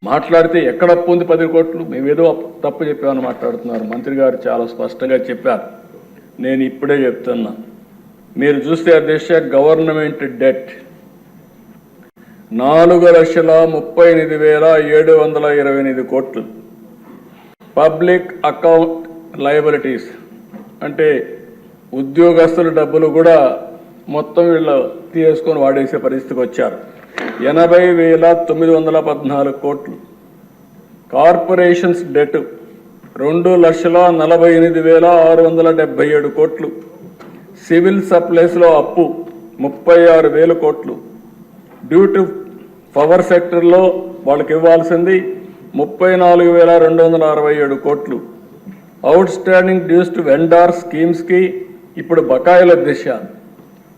మాట్లాడితే ఎక్కడ అప్పు ఉంది 10 కోట్లు, మేమేదో తప్పు చెప్పామని మాట్లాడుతున్నారు. మంత్రి గారు చాలా స్పష్టంగా చెప్పారు. నేను ఇప్పుడే చెప్తున్నా, మీరు చూస్తే అధ్యక్ష, గవర్నమెంట్ డెట్ 4,38,728 కోట్లు. పబ్లిక్ అకౌంట్ లయబిలిటీస్ అంటే ఉద్యోగస్తుల డబ్బులు కూడా మొత్తం వీళ్ళు తీసుకొని వాడేసే పరిస్థితికి వచ్చారు. 80,914 కోట్లు. కార్పొరేషన్స్ డెట్ 2,48,677 కోట్లు. సివిల్ సప్లైస్లో అప్పు 36,000 కోట్లు. డ్యూ టు పవర్ సెక్టర్లో వాళ్ళకి ఇవ్వాల్సింది 34,267 కోట్లు. Outstanding dues to vendor స్కీమ్స్కి ఇప్పుడు బకాయిల దిశ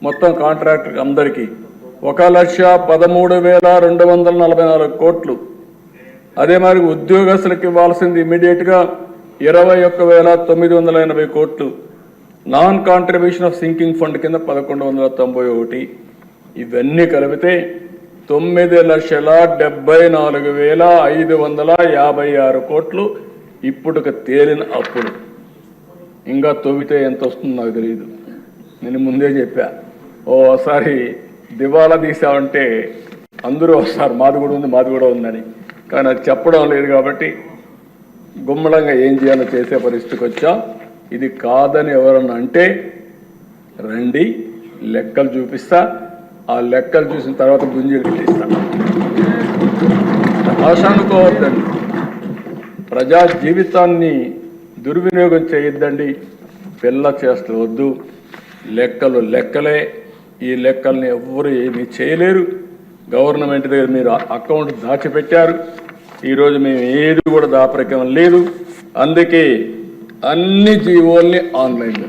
మొత్తం కాంట్రాక్టర్ అందరికీ 1,13,244 కోట్లు. అదే మరి ఉద్యోగస్తులకు ఇవ్వాల్సింది ఇమీడియట్గా 21,980 కోట్లు. Non contribution of sinking fund కింద 1,191. ఇవన్నీ కలిపితే 9,74,556 కోట్లు ఇప్పుడు తేలిన అప్పులు. ఇంకా తవ్వితే ఎంత వస్తుందో నాకు తెలియదు. నేను ముందే చెప్పా, ఓసారి దివాలా తీసామంటే అందరూ వస్తారు, మాది కూడా ఉందని. కానీ అది చెప్పడం లేదు కాబట్టి గుమ్మడంగా ఏం చేయాలో చేసే పరిస్థితికి వచ్చాం. ఇది కాదని ఎవరన్నా అంటే రండి, లెక్కలు చూపిస్తా. ఆ లెక్కలు చూసిన తర్వాత గుంజీలు పెట్టిస్తా. ఆశ అనుకోవద్దండి, ప్రజా జీవితాన్ని దుర్వినియోగం చేయొద్దండి. పిల్ల చేస్తూ వద్దు. లెక్కలు లెక్కలే. ఈ లెక్కల్ని ఎవ్వరు ఏమీ చేయలేరు. గవర్నమెంట్ దగ్గర మీరు అకౌంట్ దాచిపెట్టారు. ఈరోజు మేము ఏది కూడా దాపరికం లేదు. అందుకే అన్ని జీవోల్ని ఆన్లైన్లో